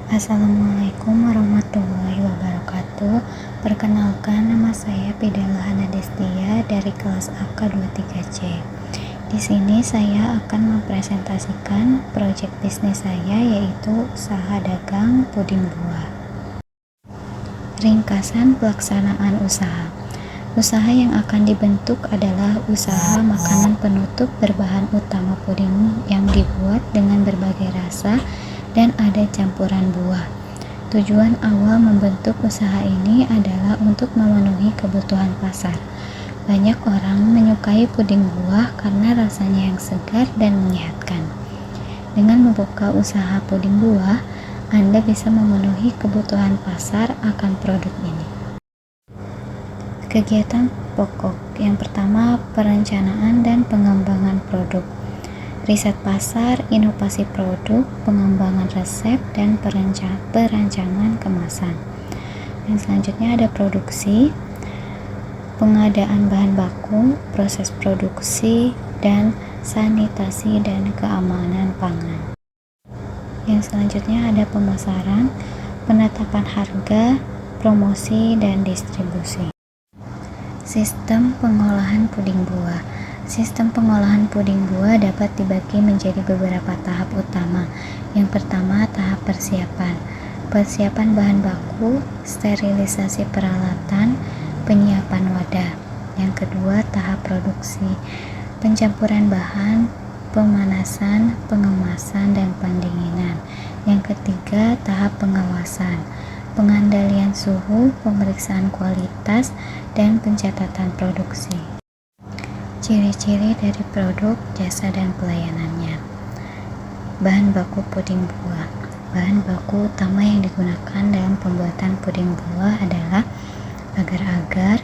Assalamualaikum warahmatullahi wabarakatuh. Perkenalkan, nama saya Fidela Hanadestia dari kelas AK23C. Di sini saya akan mempresentasikan proyek bisnis saya, yaitu usaha dagang puding buah. Ringkasan pelaksanaan usaha. Usaha yang akan dibentuk adalah usaha makanan penutup berbahan utama puding yang dibuat dengan berbagai rasa dan ada campuran buah. Tujuan awal membentuk usaha ini adalah untuk memenuhi kebutuhan pasar. Banyak orang menyukai puding buah karena rasanya yang segar dan menyehatkan. Dengan membuka usaha puding buah, Anda bisa memenuhi kebutuhan pasar akan produk ini. Kegiatan pokok yang pertama, perencanaan dan pengembangan produk, riset pasar, inovasi produk, pengembangan resep, dan perancangan kemasan. Dan selanjutnya ada produksi, pengadaan bahan baku, proses produksi, dan sanitasi dan keamanan pangan. Yang selanjutnya ada pemasaran, penetapan harga, promosi, dan distribusi. Sistem pengolahan puding buah. Sistem pengolahan puding buah dapat dibagi menjadi beberapa tahap utama. Yang pertama, tahap persiapan. Persiapan bahan baku, sterilisasi peralatan, penyiapan wadah. Yang kedua, tahap produksi. Pencampuran bahan, pemanasan, pengemasan, dan pendinginan. Yang ketiga, tahap pengawasan. Pengendalian suhu, pemeriksaan kualitas, dan pencatatan produksi. Ciri-ciri dari produk, jasa, dan pelayanannya. Bahan baku puding buah. Bahan baku utama yang digunakan dalam pembuatan puding buah adalah agar-agar,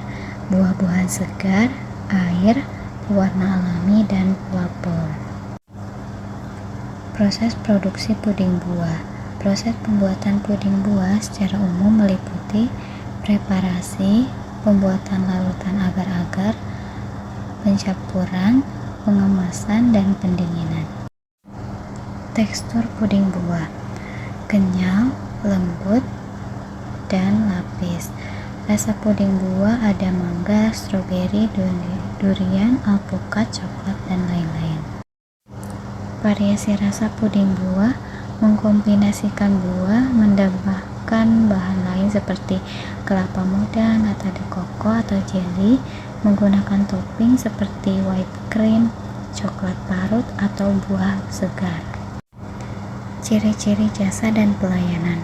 buah-buahan segar, air, pewarna alami, dan pelapor. Proses produksi puding buah. Proses pembuatan puding buah secara umum meliputi preparasi, pembuatan larutan agar-agar, pencampuran, pengemasan, dan pendinginan. Tekstur puding buah: kenyal, lembut, dan lapis. Rasa puding buah ada mangga, stroberi, durian, alpukat, coklat, dan lain-lain. Variasi rasa puding buah mengkombinasikan buah, menambahkan bahan lain seperti kelapa muda, nata de coco, atau jelly, menggunakan topping seperti white cream, coklat parut, atau buah segar. Ciri-ciri jasa dan pelayanan.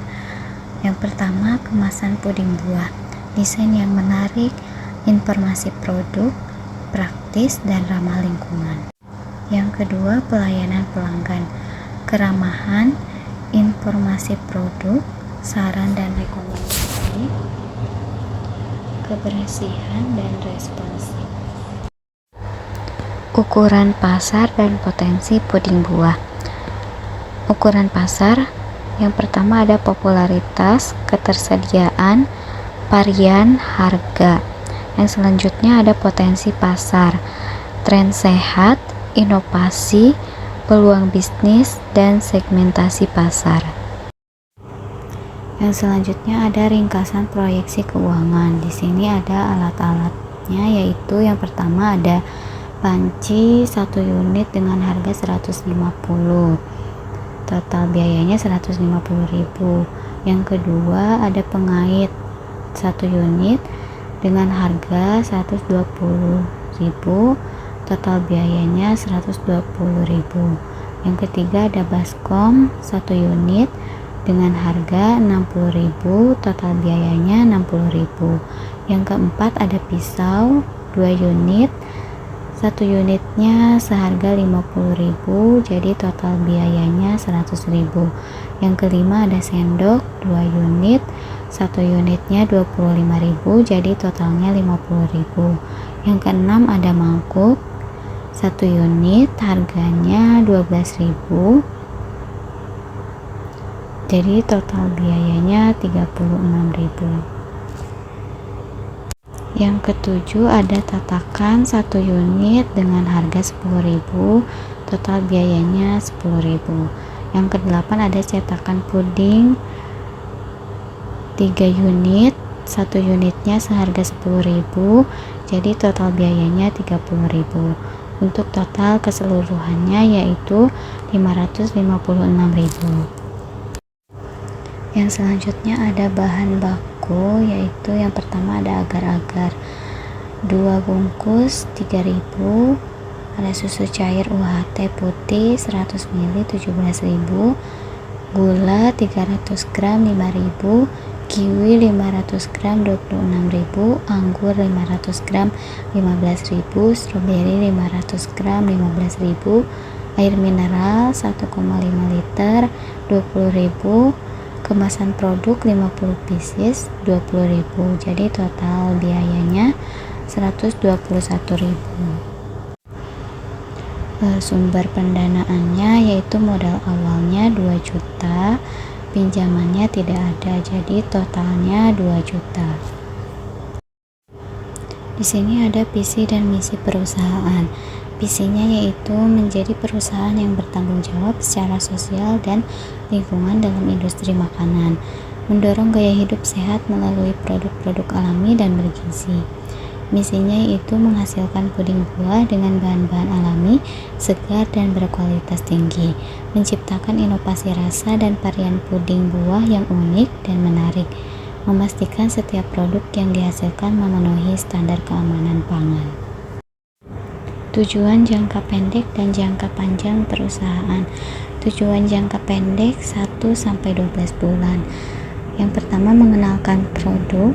Yang pertama, kemasan puding buah. Desain yang menarik, informasi produk, praktis, dan ramah lingkungan. Yang kedua, pelayanan pelanggan. Keramahan, informasi produk, saran dan rekomendasi, kebersihan, dan responsif. Ukuran pasar dan potensi puding buah. Ukuran pasar, yang pertama ada popularitas, ketersediaan, varian, harga. Yang selanjutnya ada potensi pasar, tren sehat, inovasi, peluang bisnis, dan segmentasi pasar. Yang selanjutnya ada ringkasan proyeksi keuangan. Di sini ada alat-alatnya, yaitu yang pertama ada panci 1 unit dengan harga 150. Total biayanya 150.000. Yang kedua ada pengait 1 unit dengan harga 120.000. Total biayanya 120.000. Yang ketiga ada baskom 1 unit dengan harga 60.000, total biayanya 60.000. Yang keempat ada pisau 2 unit, 1 unitnya seharga 50.000, jadi total biayanya 100.000. Yang kelima ada sendok 2 unit, 1 unitnya 25.000, jadi totalnya 50.000. Yang keenam ada mangkuk 1 unit, harganya 12.000, jadi total biayanya 36.000. Yang ketujuh ada tatakan 1 unit dengan harga 10.000, total biayanya 10.000. Yang kedelapan ada cetakan puding 3 unit, 1 unitnya seharga 10.000, jadi total biayanya 30.000. Untuk total keseluruhannya yaitu 556.000. Yang selanjutnya ada bahan baku, yaitu yang pertama ada agar-agar 2 bungkus 3.000, ada susu cair UHT putih 100 ml 17.000, gula 300 gram 5.000, kiwi 500 gram 26.000, anggur 500 gram 15.000, stroberi 500 gram 15.000, air mineral 1,5 liter 20.000, kemasan produk 50 pieces 20.000. Jadi total biayanya 121.000. Sumber pendanaannya yaitu modal awalnya 2 juta, pinjamannya tidak ada, jadi totalnya 2 juta. Di sini ada visi dan misi perusahaan. Visinya yaitu menjadi perusahaan yang bertanggung jawab secara sosial dan lingkungan dalam industri makanan, mendorong gaya hidup sehat melalui produk-produk alami dan bergizi. Misinya yaitu menghasilkan puding buah dengan bahan-bahan alami, segar dan berkualitas tinggi, menciptakan inovasi rasa dan varian puding buah yang unik dan menarik, memastikan setiap produk yang dihasilkan memenuhi standar keamanan pangan. Tujuan jangka pendek dan jangka panjang perusahaan. Tujuan jangka pendek 1-12 bulan. Yang pertama, mengenalkan produk,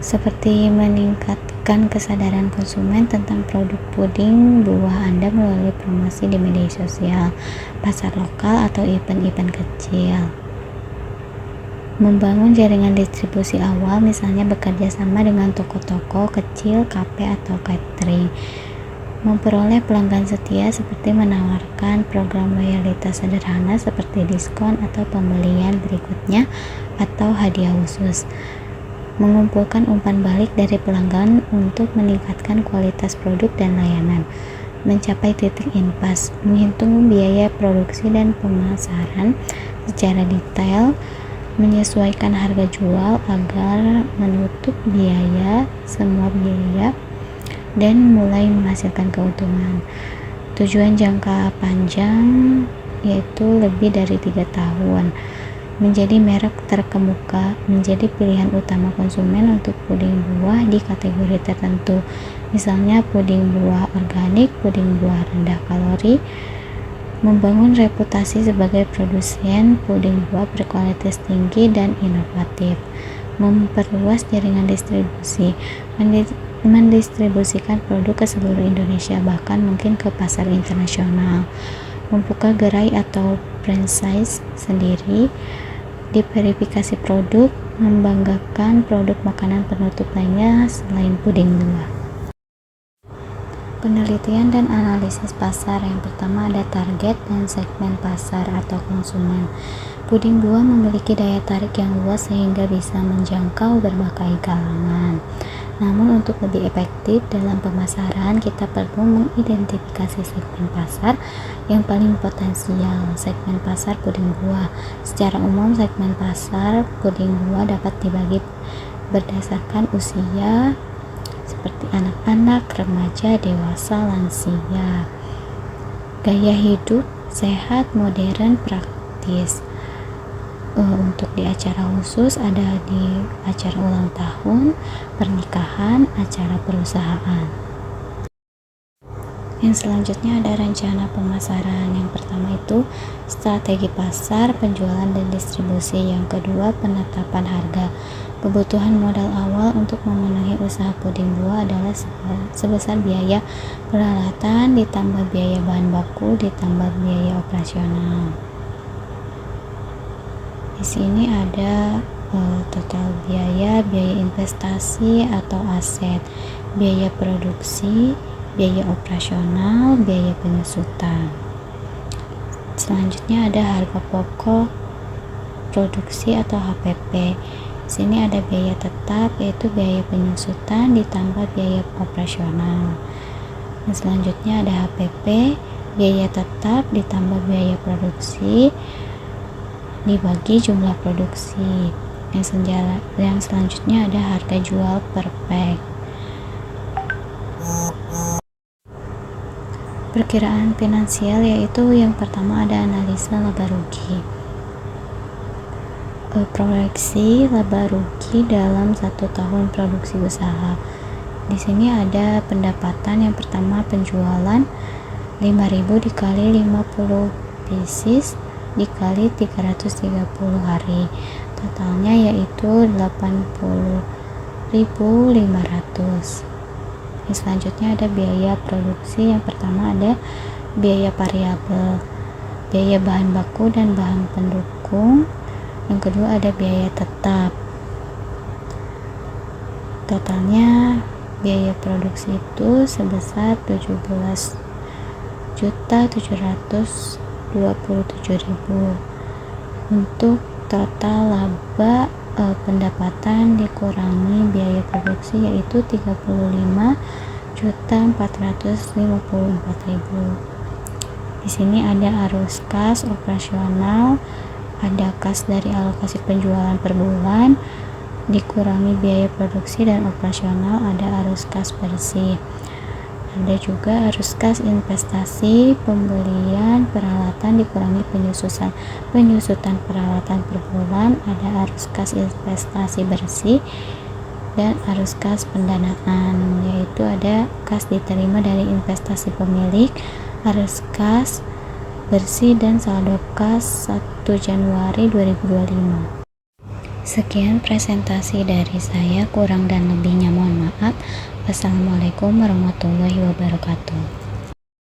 seperti meningkatkan kesadaran konsumen tentang produk puding buah Anda melalui promosi di media sosial, pasar lokal, atau event-event kecil. Membangun jaringan distribusi awal, misalnya bekerja sama dengan toko-toko kecil, kafe, atau catering. Memperoleh pelanggan setia seperti menawarkan program loyalitas sederhana seperti diskon atau pembelian berikutnya atau hadiah khusus. Mengumpulkan umpan balik dari pelanggan untuk meningkatkan kualitas produk dan layanan. Mencapai titik impas, menghitung biaya produksi dan pemasaran secara detail, menyesuaikan harga jual agar menutup semua biaya, dan mulai menghasilkan keuntungan. Tujuan jangka panjang yaitu lebih dari 3 tahun. Menjadi merek terkemuka, menjadi pilihan utama konsumen untuk puding buah di kategori tertentu, misalnya puding buah organik, puding buah rendah kalori. Membangun reputasi sebagai produsen puding buah berkualitas tinggi dan inovatif. Memperluas jaringan distribusi, mendistribusikan produk ke seluruh Indonesia, bahkan mungkin ke pasar internasional. Membuka gerai atau franchise sendiri. Diverifikasi produk, membanggakan produk makanan penutup lainnya selain puding buah. Penelitian dan analisis pasar. Yang pertama ada target dan segmen pasar atau konsumen. Puding buah memiliki daya tarik yang luas sehingga bisa menjangkau berbagai kalangan. Namun untuk lebih efektif dalam pemasaran, kita perlu mengidentifikasi segmen pasar yang paling potensial. Segmen pasar puding buah. Secara umum, segmen pasar puding buah dapat dibagi berdasarkan usia, seperti anak-anak, remaja, dewasa, lansia. Gaya hidup sehat, modern, praktis. Untuk di acara khusus ada di acara ulang tahun, pernikahan, acara perusahaan. Yang selanjutnya ada rencana pemasaran. Yang pertama itu strategi pasar, penjualan dan distribusi. Yang kedua, penetapan harga. Kebutuhan modal awal untuk memenuhi usaha puding buah adalah sebesar biaya peralatan ditambah biaya bahan baku ditambah biaya operasional. Di sini ada total biaya investasi atau aset, biaya produksi, biaya operasional, biaya penyusutan. Selanjutnya ada harga pokok produksi atau HPP. Di sini ada biaya tetap, yaitu biaya penyusutan ditambah biaya operasional. Dan selanjutnya ada HPP, biaya tetap ditambah biaya produksi dibagi jumlah produksi. Yang selanjutnya ada harga jual per pack. Perkiraan finansial, yaitu yang pertama ada analisa laba rugi. Proyeksi laba rugi dalam 1 tahun produksi usaha. Di sini ada pendapatan yang pertama, penjualan 5.000 dikali 50 pieces dikali 330 hari. Totalnya yaitu 80.500. Yang selanjutnya ada biaya produksi. Yang pertama ada biaya variabel, biaya bahan baku dan bahan pendukung. Yang kedua ada biaya tetap. Totalnya biaya produksi itu sebesar 17.727.000. Untuk total laba pendapatan dikurangi biaya produksi yaitu 35.454.000. Di sini ada arus kas operasional, ada kas dari alokasi penjualan per bulan dikurangi biaya produksi dan operasional, ada arus kas bersih. Ada juga arus kas investasi, pembelian peralatan dikurangi penyusutan peralatan per bulan, ada arus kas investasi bersih dan arus kas pendanaan, yaitu ada kas diterima dari investasi pemilik, arus kas bersih dan saldo kas 1 Januari 2025. Sekian presentasi dari saya, kurang dan lebihnya mohon maaf. Wassalamualaikum warahmatullahi wabarakatuh.